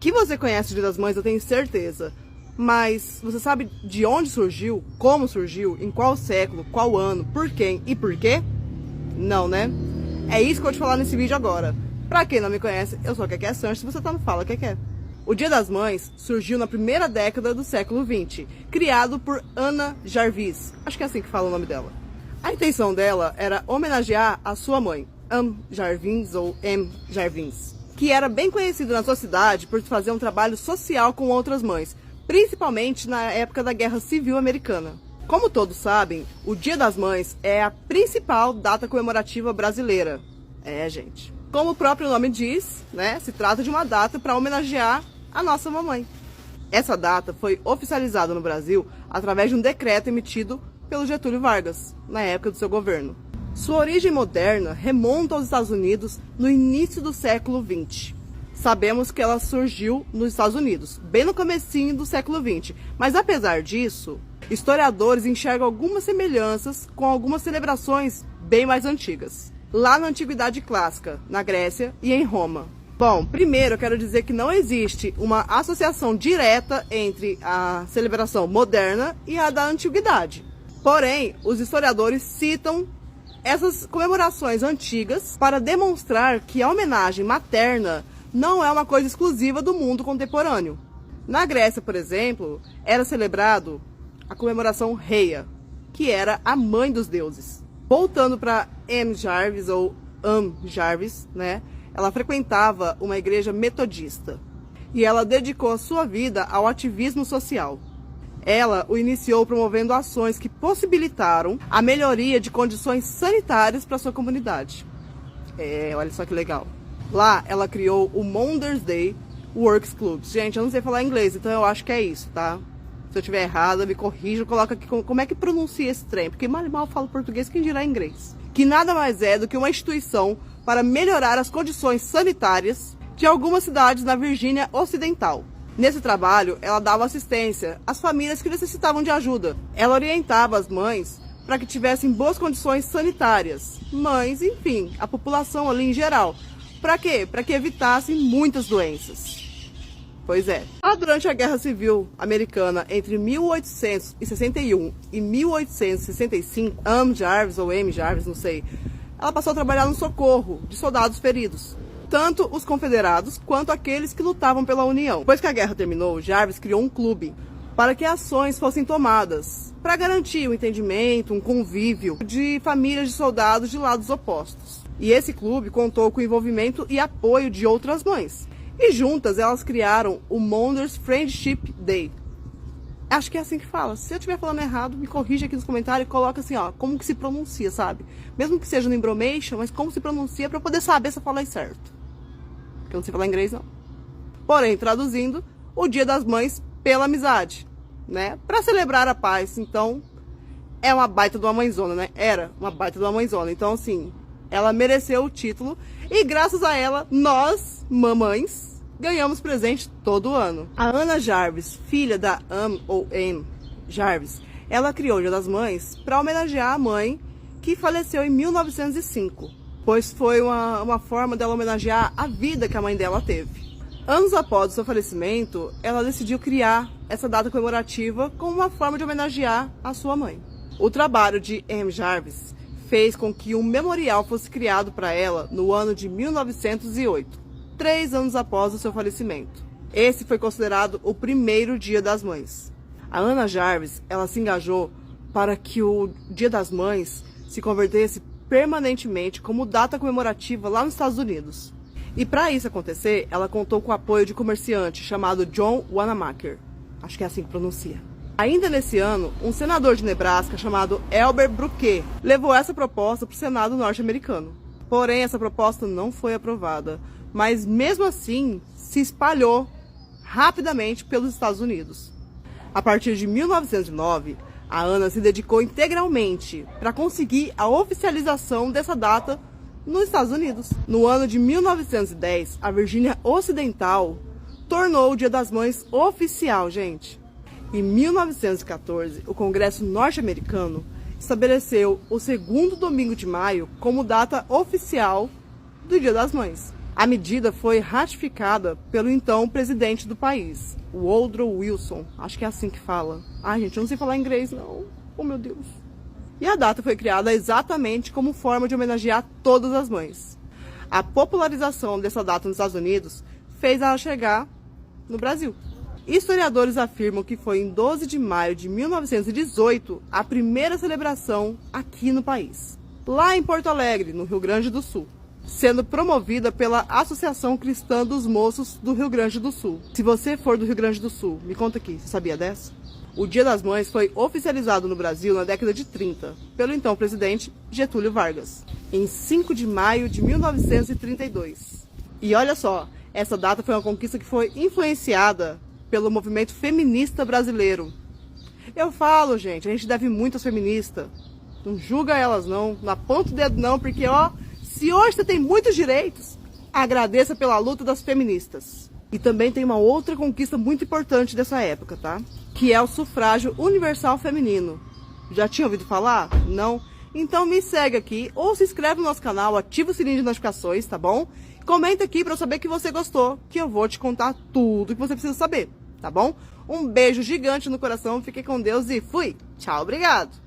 Que você conhece o Dia das Mães, eu tenho certeza. Mas você sabe de onde surgiu, como surgiu, em qual século, qual ano, por quem e por quê? Não, né? É isso que eu vou te falar nesse vídeo agora. Pra quem não me conhece, eu sou a Keké Sanches, se você tá no Fala Keké. O Dia das Mães surgiu na primeira década do século XX, criado por Anna Jarvis. Acho que é assim que fala o nome dela. A intenção dela era homenagear a sua mãe, Anne Jarvis ou M. Jarvis, que era bem conhecida na sua cidade por fazer um trabalho social com outras mães, principalmente na época da Guerra Civil Americana. Como todos sabem, o Dia das Mães é a principal data comemorativa brasileira. Gente. Como o próprio nome diz, né, se trata de uma data para homenagear a nossa mamãe. Essa data foi oficializada no Brasil através de um decreto emitido pelo Getúlio Vargas, na época do seu governo. Sua origem moderna remonta aos Estados Unidos no início do século XX. Sabemos que ela surgiu nos Estados Unidos, bem no comecinho do século XX, mas apesar disso, historiadores enxergam algumas semelhanças com algumas celebrações bem mais antigas, lá na Antiguidade Clássica, na Grécia e em Roma. Bom, primeiro eu quero dizer que não existe uma associação direta entre a celebração moderna e a da Antiguidade. Porém, os historiadores citam essas comemorações antigas para demonstrar que a homenagem materna não é uma coisa exclusiva do mundo contemporâneo. Na Grécia, por exemplo, era celebrado a comemoração Rhea, que era a mãe dos deuses. Voltando para M. Jarvis ou Anne Jarvis, né? Ela frequentava uma igreja metodista e ela dedicou a sua vida ao ativismo social. Ela o iniciou promovendo ações que possibilitaram a melhoria de condições sanitárias para sua comunidade. Olha só que legal. Lá ela criou o Maunder's Day Works Club. Gente, eu não sei falar inglês, então eu acho que é isso, tá? Se eu estiver errada, me corrija, coloca aqui como é que pronuncia esse trem, porque mal eu falo português, quem dirá inglês. Que nada mais é do que uma instituição para melhorar as condições sanitárias de algumas cidades na Virgínia Ocidental. Nesse trabalho, ela dava assistência às famílias que necessitavam de ajuda. Ela orientava as mães para que tivessem boas condições sanitárias. Mães, enfim, a população ali em geral. Para quê? Para que evitassem muitas doenças. Pois é. Durante a Guerra Civil Americana, entre 1861 e 1865, Anne Jarvis, ou M. Jarvis, não sei, ela passou a trabalhar no socorro de soldados feridos, tanto os confederados quanto aqueles que lutavam pela União. Depois que a guerra terminou, Jarvis criou um clube para que ações fossem tomadas, para garantir o entendimento, um convívio de famílias de soldados de lados opostos. E esse clube contou com o envolvimento e apoio de outras mães. E juntas elas criaram o Maunder's Friendship Day. Acho que é assim que fala. Se eu estiver falando errado, me corrija aqui nos comentários e coloca assim, ó, como que se pronuncia, sabe? Mesmo que seja no embromation, mas como se pronuncia para eu poder saber se eu falei certo. Porque eu não sei falar inglês, não. Porém, traduzindo, o Dia das Mães pela amizade, né? Para celebrar a paz. Então, é uma baita de uma mãezona, né? Era uma baita de uma mãezona. Então, assim, ela mereceu o título e graças a ela, nós, mamães, ganhamos presente todo ano. A Anna Jarvis, filha da Anne ou M. Jarvis, ela criou o Dia das Mães para homenagear a mãe que faleceu em 1905, pois foi uma forma dela homenagear a vida que a mãe dela teve. Anos após o seu falecimento, ela decidiu criar essa data comemorativa como uma forma de homenagear a sua mãe. O trabalho de M. Jarvis fez com que um memorial fosse criado para ela no ano de 1908. 3 anos após o seu falecimento. Esse foi considerado o primeiro Dia das Mães. A Anna Jarvis, ela se engajou para que o Dia das Mães se convertesse permanentemente como data comemorativa lá nos Estados Unidos. E para isso acontecer, ela contou com o apoio de um comerciante chamado John Wanamaker. Acho que é assim que pronuncia. Ainda nesse ano, um senador de Nebraska chamado Elbert Bruquet levou essa proposta para o Senado norte-americano. Porém, essa proposta não foi aprovada. Mas mesmo assim se espalhou rapidamente pelos Estados Unidos. A partir de 1909, a Anna se dedicou integralmente para conseguir a oficialização dessa data nos Estados Unidos. No ano de 1910, a Virgínia Ocidental tornou o Dia das Mães oficial, gente. Em 1914, o Congresso norte-americano estabeleceu o segundo domingo de maio como data oficial do Dia das Mães. A medida foi ratificada pelo então presidente do país, o Woodrow Wilson. Acho que é assim que fala. Ai, gente, eu não sei falar inglês, não. Oh, meu Deus. E a data foi criada exatamente como forma de homenagear todas as mães. A popularização dessa data nos Estados Unidos fez ela chegar no Brasil. Historiadores afirmam que foi em 12 de maio de 1918 a primeira celebração aqui no país, lá em Porto Alegre, no Rio Grande do Sul, sendo promovida pela Associação Cristã dos Moços do Rio Grande do Sul. Se você for do Rio Grande do Sul, me conta aqui, você sabia dessa? O Dia das Mães foi oficializado no Brasil na década de 30, pelo então presidente Getúlio Vargas, em 5 de maio de 1932. E olha só, essa data foi uma conquista que foi influenciada pelo movimento feminista brasileiro. Eu falo, gente, a gente deve muito às feministas. Não julga elas não, não aponta o dedo não, porque ó, se hoje você tem muitos direitos, agradeça pela luta das feministas. E também tem uma outra conquista muito importante dessa época, tá? Que é o sufrágio universal feminino. Já tinha ouvido falar? Não? Então me segue aqui, ou se inscreve no nosso canal, ativa o sininho de notificações, tá bom? Comenta aqui pra eu saber que você gostou, que eu vou te contar tudo que você precisa saber, tá bom? Um beijo gigante no coração, fique com Deus e fui! Tchau, obrigado!